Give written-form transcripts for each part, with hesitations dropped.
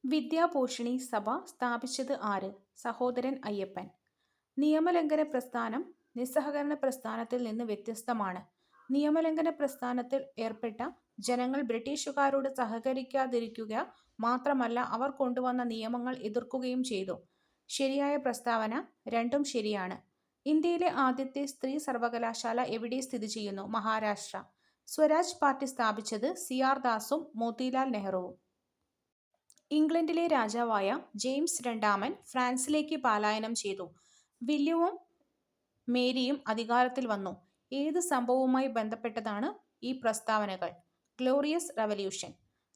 വിദ്യാപോഷിണി സഭ സ്ഥാപിച്ചത് ആര്? സഹോദരൻ അയ്യപ്പൻ. നിയമലംഘന പ്രസ്ഥാനം നിസ്സഹകരണ പ്രസ്ഥാനത്തിൽ നിന്ന് വ്യത്യസ്തമാണ്. നിയമലംഘന പ്രസ്ഥാനത്തിൽ ഏർപ്പെട്ട ജനങ്ങൾ ബ്രിട്ടീഷുകാരോട് സഹകരിക്കാതിരിക്കുക മാത്രമല്ല, അവർ കൊണ്ടുവന്ന നിയമങ്ങൾ എതിർക്കുകയും ചെയ്തു. ശരിയായ പ്രസ്താവന: രണ്ടും ശരിയാണ്. ഇന്ത്യയിലെ ആദ്യത്തെ സ്ത്രീ സർവകലാശാല എവിടെ സ്ഥിതി ചെയ്യുന്നു? മഹാരാഷ്ട്ര. സ്വരാജ് പാർട്ടി സ്ഥാപിച്ചത് സി.ആർ. ദാസും മോത്തിലാൽ നെഹ്റുവും. ഇംഗ്ലണ്ടിലെ രാജാവായ ജെയിംസ് രണ്ടാമൻ ഫ്രാൻസിലേക്ക് പലായനം ചെയ്തു. വില്യവും മേരിയും അധികാരത്തിൽ വന്നു. ഏത് സംഭവവുമായി ബന്ധപ്പെട്ടതാണ് ഈ പ്രസ്താവനകൾ? Glorious revolution.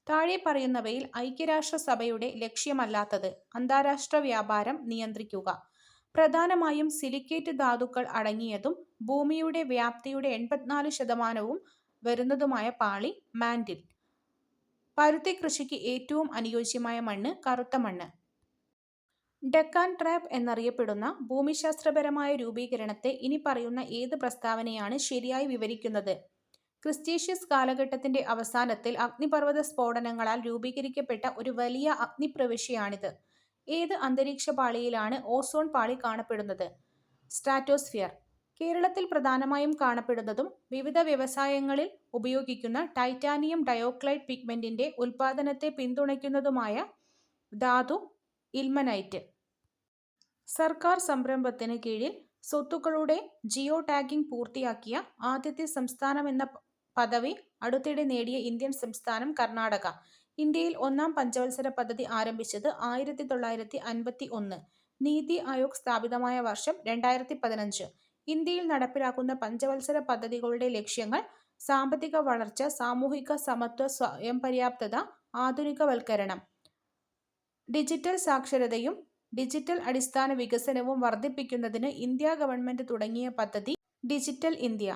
താഴെ പറയുന്നവയിൽ ഐക്യരാഷ്ട്രസഭയുടെ ലക്ഷ്യമല്ലാത്തത്? അന്താരാഷ്ട്ര വ്യാപാരം നിയന്ത്രിക്കുക. പ്രധാനമായും സിലിക്കേറ്റ് ധാതുക്കൾ അടങ്ങിയതും ഭൂമിയുടെ വ്യാപ്തിയുടെ 84% വരുന്നതുമായ പാളി മാന്റിൽ. പരുത്തി കൃഷിക്ക് ഏറ്റവും അനുയോജ്യമായ മണ്ണ് കറുത്ത മണ്ണ്. ഡെക്കാൻ ട്രാപ്പ് എന്നറിയപ്പെടുന്ന ഭൂമിശാസ്ത്രപരമായ രൂപീകരണത്തെ ഇനിപ്പറയുന്ന ഏത് പ്രസ്താവനയാണ് ശരിയായി വിവരിക്കുന്നത്? ക്രിസ്റ്റേഷ്യസ് കാലഘട്ടത്തിന്റെ അവസാനത്തിൽ അഗ്നിപർവ്വത സ്ഫോടനങ്ങളാൽ രൂപീകരിക്കപ്പെട്ട ഒരു വലിയ അഗ്നിപ്രവിശ്യയാണിത്. ഏത് അന്തരീക്ഷപാളിയിലാണ് ഓസോൺ പാളി കാണപ്പെടുന്നത്? സ്ട്രാറ്റോസ്ഫിയർ. കേരളത്തിൽ പ്രധാനമായും കാണപ്പെടുന്നതും വിവിധ വ്യവസായങ്ങളിൽ ഉപയോഗിക്കുന്ന ടൈറ്റാനിയം ഡയോക്സൈഡ് പിഗ്മെന്റിന്റെ ഉൽപാദനത്തെ പിന്തുണയ്ക്കുന്നതുമായ ധാതു ഇൽമനൈറ്റ്. സർക്കാർ സംരംഭത്തിന് കീഴിൽ സ്വത്തുക്കളുടെ ജിയോ ടാഗിംഗ് പൂർത്തിയാക്കിയ ആദ്യത്തെ സംസ്ഥാനമെന്ന പദവി അടുത്തിടെ നേടിയ ഇന്ത്യൻ സംസ്ഥാനം കർണാടക. ഇന്ത്യയിൽ ഒന്നാം പഞ്ചവത്സര പദ്ധതി ആരംഭിച്ചത് 1951. നീതി ആയോഗ് സ്ഥാപിതമായ വർഷം 2015. ഇന്ത്യയിൽ നടപ്പിലാക്കുന്ന പഞ്ചവത്സര പദ്ധതികളുടെ ലക്ഷ്യങ്ങൾ: സാമ്പത്തിക വളർച്ച, സാമൂഹിക സമത്വം, സ്വയംപര്യാപ്തത, ആധുനികവൽക്കരണം. ഡിജിറ്റൽ സാക്ഷരതയും ഡിജിറ്റൽ അടിസ്ഥാന വികസനവും വർദ്ധിപ്പിക്കുന്നതിന് ഇന്ത്യാ ഗവൺമെന്റ് തുടങ്ങിയ പദ്ധതി ഡിജിറ്റൽ ഇന്ത്യ.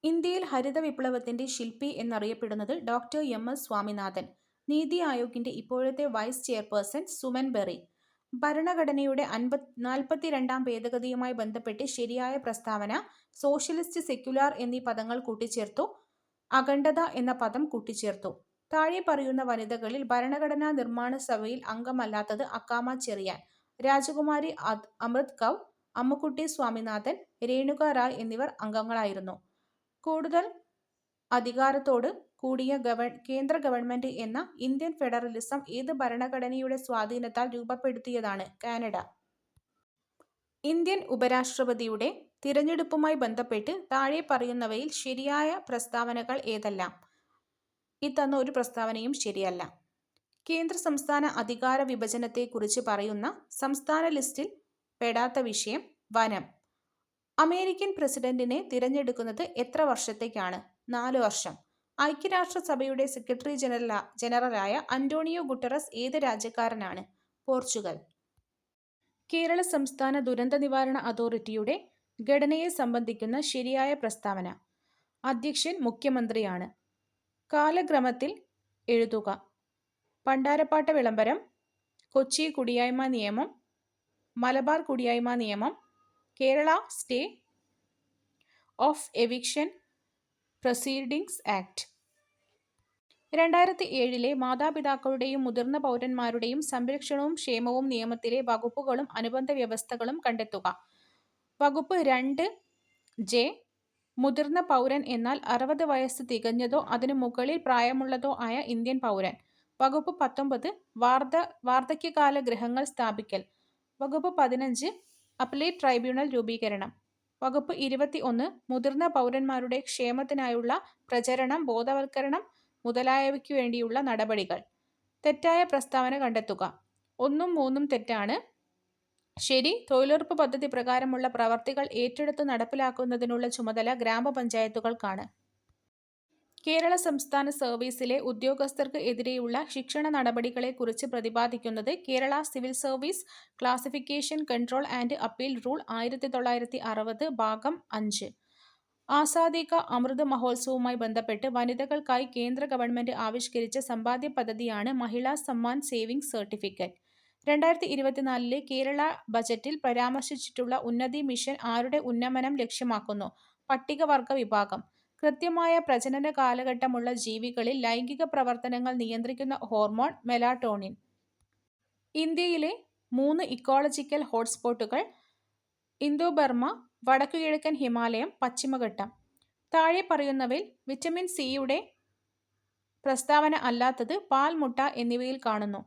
ഇന്ത്യയിൽ ഹരിത വിപ്ലവത്തിന്റെ ശില്പി എന്നറിയപ്പെടുന്നത് ഡോക്ടർ എം.എസ്. സ്വാമിനാഥൻ. നീതി ആയോഗിന്റെ ഇപ്പോഴത്തെ വൈസ് ചെയർപേഴ്സൺ സുമൻ ബെറി. ഭരണഘടനയുടെ 42ാം ഭേദഗതിയുമായി ബന്ധപ്പെട്ട് ശരിയായ പ്രസ്താവന: സോഷ്യലിസ്റ്റ്, സെക്യുലർ എന്നീ പദങ്ങൾ കൂട്ടിച്ചേർത്തു. അഖണ്ഡത എന്ന പദം കൂട്ടിച്ചേർത്തു. താഴെ പറയുന്ന വനിതകളിൽ ഭരണഘടനാ നിർമ്മാണ സഭയിൽ അംഗമല്ലാത്തത്? അക്കാമ ചെറിയാൻ, രാജകുമാരി അമൃത് കൗർ, അമ്മുക്കുട്ടി സ്വാമിനാഥൻ, രേണുക റായ് എന്നിവർ അംഗങ്ങളായിരുന്നു. കൂടുതൽ അധികാരത്തോട് കൂടിയ കേന്ദ്ര ഗവൺമെന്റ് എന്ന ഇന്ത്യൻ ഫെഡറലിസം ഏത് ഭരണഘടനയുടെ സ്വാധീനത്താൽ രൂപപ്പെടുത്തിയതാണ്? കാനഡ. ഇന്ത്യൻ ഉപരാഷ്ട്രപതിയുടെ തിരഞ്ഞെടുപ്പുമായി ബന്ധപ്പെട്ട് താഴെ പറയുന്നവയിൽ ശരിയായ പ്രസ്താവനകൾ ഏതെല്ലാം? തന്ന ഒരു പ്രസ്താവനയും ശരിയല്ല. കേന്ദ്ര സംസ്ഥാന അധികാര വിഭജനത്തെക്കുറിച്ച് പറയുന്ന സംസ്ഥാന ലിസ്റ്റിൽ പെടാത്ത വിഷയം വനം. അമേരിക്കൻ പ്രസിഡന്റിനെ തിരഞ്ഞെടുക്കുന്നത് എത്ര വർഷത്തേക്കാണ്? 4 വർഷം. ഐക്യരാഷ്ട്രസഭയുടെ സെക്രട്ടറി ജനറലായ അന്റോണിയോ ഗുട്ടറസ് ഏത് രാജ്യക്കാരനാണ്? പോർച്ചുഗൽ. കേരള സംസ്ഥാന ദുരന്ത നിവാരണ അതോറിറ്റിയുടെ ഘടനയെ സംബന്ധിക്കുന്ന ശരിയായ പ്രസ്താവന: അധ്യക്ഷൻ മുഖ്യമന്ത്രിയാണ്. കാലക്രമത്തിൽ എഴുതുക. പണ്ടാരപ്പാട്ട വിളംബരം, കൊച്ചി കുടിയായ്മ നിയമം, മലബാർ കുടിയായ്മ നിയമം, Kerala stay of eviction proceedings act. 2007 മാതാപിതാക്കളുടെയും മുതിർന്ന പൗരന്മാരുടെയും സംരക്ഷണവും ക്ഷേമവും നിയമത്തിലെ വകുപ്പുകളും അനുബന്ധ വ്യവസ്ഥകളും കണ്ടെത്തുക. വകുപ്പ് 2(j) മുതിർന്ന പൗരൻ എന്നാൽ 60 വയസ്സ് തികഞ്ഞതോ അതിനു മുകളിൽ പ്രായമുള്ളതോ ആയ ഇന്ത്യൻ പൗരൻ. വകുപ്പ് 19 വാർദ്ധക്യകാല ഗൃഹങ്ങൾ സ്ഥാപിക്കൽ. വകുപ്പ് 15 അപ്പലേറ്റ് ട്രൈബ്യൂണൽ രൂപീകരണം. വകുപ്പ് 21 മുതിർന്ന പൗരന്മാരുടെ ക്ഷേമത്തിനായുള്ള പ്രചരണം, ബോധവൽക്കരണം മുതലായവയ്ക്കു വേണ്ടിയുള്ള നടപടികൾ. തെറ്റായ പ്രസ്താവന കണ്ടെത്തുക. 1ഉം 3ഉം തെറ്റാണ്. ശരി: തൊഴിലുറപ്പ് പദ്ധതി പ്രകാരമുള്ള പ്രവർത്തികൾ ഏറ്റെടുത്ത് നടപ്പിലാക്കുന്നതിനുള്ള ചുമതല ഗ്രാമപഞ്ചായത്തുകൾക്കാണ്. കേരള സംസ്ഥാന സർവീസിലെ ഉദ്യോഗസ്ഥർക്ക് എതിരെയുള്ള ശിക്ഷണ നടപടികളെക്കുറിച്ച് പ്രതിപാദിക്കുന്നത് Kerala civil service classification control and appeal rule 1960 ഭാഗം 5. ആസാദി കാ അമൃത് മഹോത്സവവുമായി ബന്ധപ്പെട്ട് വനിതകൾക്കായി കേന്ദ്ര ഗവൺമെന്റ് ആവിഷ്കരിച്ച സമ്പാദ്യ പദ്ധതിയാണ് മഹിളാ സമ്മാൻ സേവിംഗ്സ് സർട്ടിഫിക്കറ്റ്. 2024 കേരള ബജറ്റിൽ പരാമർശിച്ചിട്ടുള്ള ഉന്നതി മിഷൻ ആരുടെ ഉന്നമനം ലക്ഷ്യമാക്കുന്നു? പട്ടികവർഗ വിഭാഗം. കൃത്യമായ പ്രജനന കാലഘട്ടമുള്ള ജീവികളിൽ ലൈംഗിക പ്രവർത്തനങ്ങൾ നിയന്ത്രിക്കുന്ന ഹോർമോൺ മെലാറ്റോണിൻ. ഇന്ത്യയിലെ 3 ഇക്കോളജിക്കൽ ഹോട്ട്സ്പോട്ടുകൾ: ഇന്തോ-ബർമ, വടക്കുകിഴക്കൻ ഹിമാലയം, പശ്ചിമഘട്ടം. താഴെ പറയുന്നവയിൽ വിറ്റമിൻ സിയുടെ പ്രസ്താവന അല്ലാത്തത് പാൽ, മുട്ട എന്നിവയിൽ കാണുന്നു.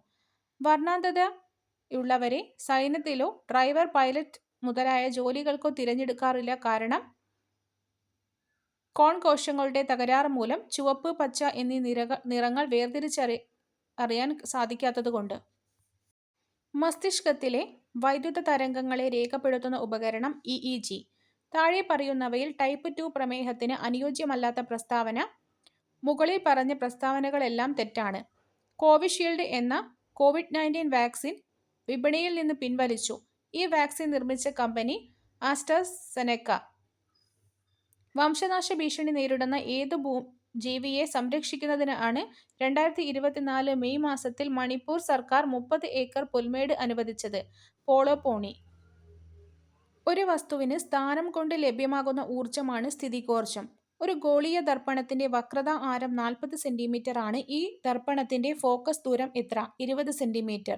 വർണ്ണാന്ധതയുള്ളവരെ സൈന്യത്തിലോ ഡ്രൈവർ, പൈലറ്റ് മുതലായ ജോലികൾക്കോ തിരഞ്ഞെടുക്കാറില്ല. കാരണം കോൺ കോശങ്ങളുടെ തകരാറ് മൂലം ചുവപ്പ്, പച്ച എന്നീ നിറങ്ങൾ വേർതിരിച്ചറിയാൻ സാധിക്കാത്തതുകൊണ്ട്. മസ്തിഷ്കത്തിലെ വൈദ്യുത തരംഗങ്ങളെ രേഖപ്പെടുത്തുന്ന ഉപകരണം ഇഇജി. താഴെ പറയുന്നവയിൽ ടൈപ്പ് 2 പ്രമേഹത്തിന് അനുയോജ്യമല്ലാത്ത പ്രസ്താവന. മുകളിൽ പറഞ്ഞ പ്രസ്താവനകളെല്ലാം തെറ്റാണ്. കോവിഷീൽഡ് എന്ന കോവിഡ്-19 വാക്സിൻ വിപണിയിൽ നിന്ന് പിൻവലിച്ചു. ഈ വാക്സിൻ നിർമ്മിച്ച കമ്പനി ആസ്ട്രസെനെക്ക. വംശനാശ ഭീഷണി നേരിടുന്ന ഏത് ജീവിയെ സംരക്ഷിക്കുന്നതിനാണ് 2024 മെയ് മാസത്തിൽ മണിപ്പൂർ സർക്കാർ 30 ഏക്കർ പുൽമേട് അനുവദിച്ചത്? പോളോ പോണി. ഒരു വസ്തുവിന് സ്ഥാനം കൊണ്ട് ലഭ്യമാകുന്ന ഊർജ്ജമാണ് സ്ഥിതികോർജ്ജം. ഒരു ഗോളീയ ദർപ്പണത്തിന്റെ വക്രതാ ആരം 40 സെന്റിമീറ്റർ ആണ്. ഈ ദർപ്പണത്തിന്റെ ഫോക്കസ് ദൂരം എത്ര? 20 സെന്റിമീറ്റർ.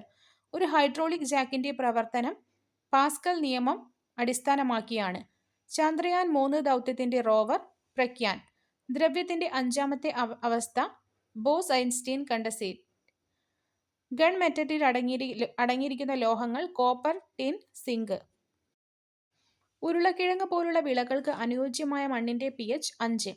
ഒരു ഹൈഡ്രോളിക് ജാക്കിന്റെ പ്രവർത്തനം പാസ്കൽ നിയമം അടിസ്ഥാനമാക്കിയാണ്. ചന്ദ്രയാൻ 3 ദൗത്യത്തിന്റെ റോവർ പ്രഗ്യാൻ. ദ്രവ്യത്തിന്റെ 5ാമത്തെ അവസ്ഥ ബോസ്-ഐൻസ്റ്റീൻ കണ്ടൻസേറ്റ്. ഗൺ മെറ്റലിൽ അടങ്ങിയിരിക്കുന്ന ലോഹങ്ങൾ കോപ്പർ, ടിൻ, സിങ്ക്. ഉരുളക്കിഴങ്ങ് പോലുള്ള വിളകൾക്ക് അനുയോജ്യമായ മണ്ണിന്റെ pH 5.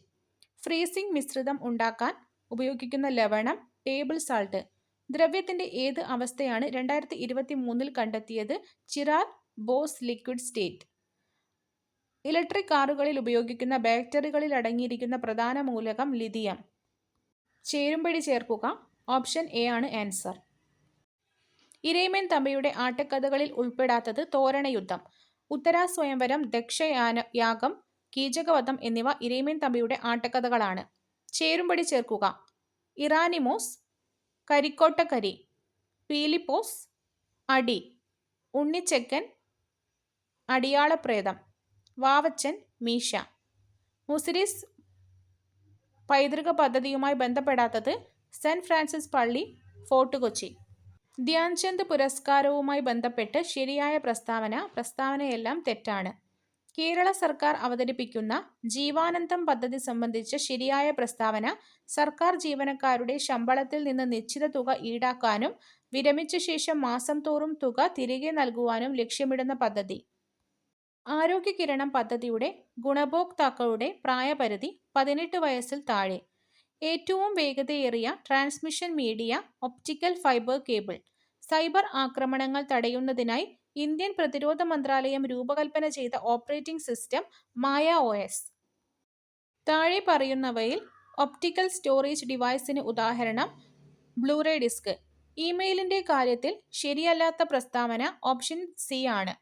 ഫ്രീസിംഗ് മിശ്രിതം ഉണ്ടാക്കാൻ ഉപയോഗിക്കുന്ന ലവണം ടേബിൾ സാൾട്ട്. ദ്രവ്യത്തിന്റെ ഏത് അവസ്ഥയാണ് 2023 കണ്ടെത്തിയത്? ചിറാർ ബോസ് ലിക്വിഡ് സ്റ്റേറ്റ്. ഇലക്ട്രിക് കാറുകളിൽ ഉപയോഗിക്കുന്ന ബാറ്ററികളിൽ അടങ്ങിയിരിക്കുന്ന പ്രധാന മൂലകം ലിഥിയം. ചേരുംപടി ചേർക്കുക. ഓപ്ഷൻ എ ആണ് ആൻസർ. ഇരയിമ്മൻ തമ്പിയുടെ ആട്ടക്കഥകളിൽ ഉൾപ്പെടാത്തത്? തോരണയുദ്ധം, ഉത്തരാസ്വയംവരം, ദക്ഷയാഗം, കീചകവധം എന്നിവ ഇരയിമ്മൻ തമ്പിയുടെ ആട്ടക്കഥകളാണ്. ചേരുംപടി ചേർക്കുക. ഇറാനിമോസ്, കരിക്കോട്ടക്കരി, പീലിപ്പോസ്, അടി, ഉണ്ണിച്ചെക്കൻ, അടിയാളപ്രേതം, വാവച്ചൻ, മീശ. മുസിരിസ് പൈതൃക പദ്ധതിയുമായി ബന്ധപ്പെടാത്തത്? സെന്റ് ഫ്രാൻസിസ് പള്ളി, ഫോർട്ട് കൊച്ചി. ധ്യാൻചന്ദ് പുരസ്കാരവുമായി ബന്ധപ്പെട്ട് ശരിയായ പ്രസ്താവനയെല്ലാം തെറ്റാണ്. കേരള സർക്കാർ അവതരിപ്പിക്കുന്ന ജീവാനന്ദം പദ്ധതി സംബന്ധിച്ച ശരിയായ പ്രസ്താവന: സർക്കാർ ജീവനക്കാരുടെ ശമ്പളത്തിൽ നിന്ന് നിശ്ചിത തുക ഈടാക്കാനും വിരമിച്ച ശേഷം മാസം തോറും തുക തിരികെ നൽകുവാനും ലക്ഷ്യമിടുന്ന പദ്ധതി. ആരോഗ്യകിരണം പദ്ധതിയുടെ ഗുണഭോക്താക്കളുടെ പ്രായപരിധി 18 വയസ്സിൽ താഴെ. ഏറ്റവും വേഗതയേറിയ transmission media optical fibre cable. Cyber ആക്രമണങ്ങൾ തടയുന്നതിനായി ഇന്ത്യൻ പ്രതിരോധ മന്ത്രാലയം രൂപകൽപ്പന ചെയ്ത ഓപ്പറേറ്റിംഗ് സിസ്റ്റം മായ OS. താഴെ പറയുന്നവയിൽ ഒപ്റ്റിക്കൽ സ്റ്റോറേജ് ഡിവൈസിന് ഉദാഹരണം ബ്ലൂറേ ഡിസ്ക്. ഇമെയിലിന്റെ കാര്യത്തിൽ ശരിയല്ലാത്ത പ്രസ്താവന ഓപ്ഷൻ സി ആണ്.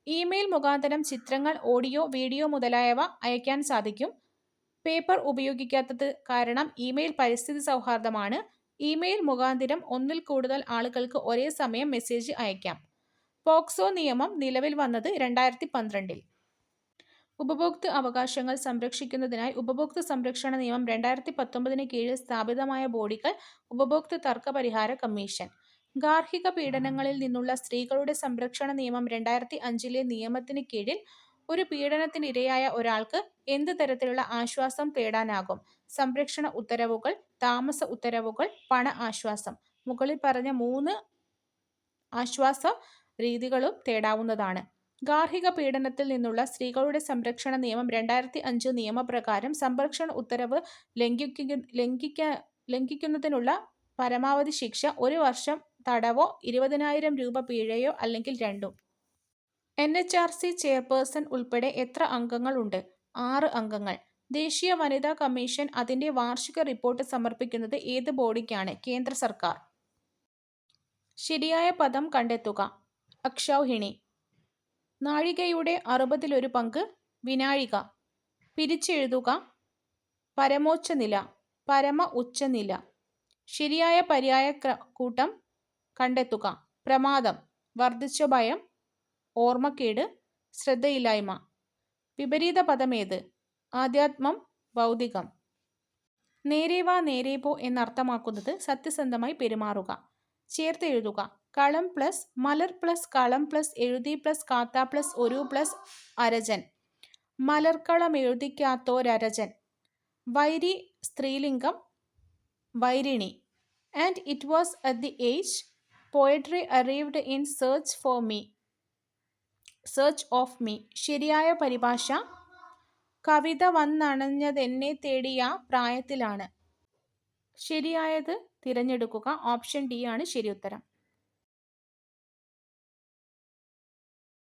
ഇമെയിൽ മുഖാന്തരം ചിത്രങ്ങൾ, ഓഡിയോ, വീഡിയോ മുതലായവ അയക്കാൻ സാധിക്കും. പേപ്പർ ഉപയോഗിക്കാത്തത് കാരണം ഇമെയിൽ പരിസ്ഥിതി സൗഹാർദ്ദമാണ്. ഇമെയിൽ മുഖാന്തരം ഒന്നിൽ കൂടുതൽ ആളുകൾക്ക് ഒരേ സമയം മെസ്സേജ് അയക്കാം. പോക്സോ നിയമം നിലവിൽ വന്നത് 2012. ഉപഭോക്തൃ അവകാശങ്ങൾ സംരക്ഷിക്കുന്നതിനായി ഉപഭോക്തൃ സംരക്ഷണ നിയമം 2019 കീഴിൽ സ്ഥാപിതമായ ബോഡികൾ ഉപഭോക്തൃ തർക്ക പരിഹാര കമ്മീഷൻ. ഗാർഹിക പീഡനങ്ങളിൽ നിന്നുള്ള സ്ത്രീകളുടെ സംരക്ഷണ നിയമം 2005 നിയമത്തിന് കീഴിൽ ഒരു പീഡനത്തിനിരയായ ഒരാൾക്ക് എന്ത് തരത്തിലുള്ള ആശ്വാസം തേടാനാകും? സംരക്ഷണ ഉത്തരവുകൾ, താമസ ഉത്തരവുകൾ, പണ ആശ്വാസം. മുകളിൽ പറഞ്ഞ 3 ആശ്വാസ രീതികളും തേടാവുന്നതാണ്. ഗാർഹിക പീഡനത്തിൽ നിന്നുള്ള സ്ത്രീകളുടെ സംരക്ഷണ നിയമം 2005 നിയമപ്രകാരം സംരക്ഷണ ഉത്തരവ് ലംഘിക്കുന്നതിനുള്ള പരമാവധി ശിക്ഷ 1 വർഷം തടവോ 20,000 രൂപ പിഴയോ അല്ലെങ്കിൽ രണ്ടും. NHRC ചെയർപേഴ്സൺ ഉൾപ്പെടെ എത്ര അംഗങ്ങൾ ഉണ്ട്? 6 അംഗങ്ങൾ. ദേശീയ വനിതാ കമ്മീഷൻ അതിന്റെ വാർഷിക റിപ്പോർട്ട് സമർപ്പിക്കുന്നത് ഏത് ബോഡിക്കാണ്? കേന്ദ്ര സർക്കാർ. ശരിയായ പദം കണ്ടെത്തുക. അക്ഷൗഹിണി. നാഴികയുടെ 60 പങ്ക്. വിനാഴിക. പിരിച്ചെഴുതുക. പരമോച്ച നില, പരമ ഉച്ച നില. ശരിയായ പര്യായ കൂട്ടം കണ്ടെത്തുക. പ്രമാദം, വർദ്ധിച്ച ഭയം, ഓർമ്മക്കേട്, ശ്രദ്ധയില്ലായ്മ. വിപരീത പദമേത്? ആധ്യാത്മം, ഭൗതികം. നേരെ വാ നേരെ പോ എന്നർത്ഥമാക്കുന്നത് സത്യസന്ധമായി പെരുമാറുക. ചേർത്തെഴുതുക. കളം പ്ലസ് മലർ പ്ലസ് കളം പ്ലസ് എഴുതി പ്ലസ് കാത്ത പ്ലസ് ഒരു പ്ലസ് അരജൻ. മലർക്കളം എഴുതിക്കാത്തോരരജൻ. വൈരി സ്ത്രീലിംഗം വൈരിണി. And it was at the age poetry arrived in search of me. ശരിയായ പരിഭാഷ കവിത വന്നണഞ്ഞതെന്നെ തേടിയ പ്രായത്തിലാണ്. ശരിയായത് തിരഞ്ഞെടുക്കുക. ഓപ്ഷൻ ഡി ആണ് ശരി ഉത്തരം.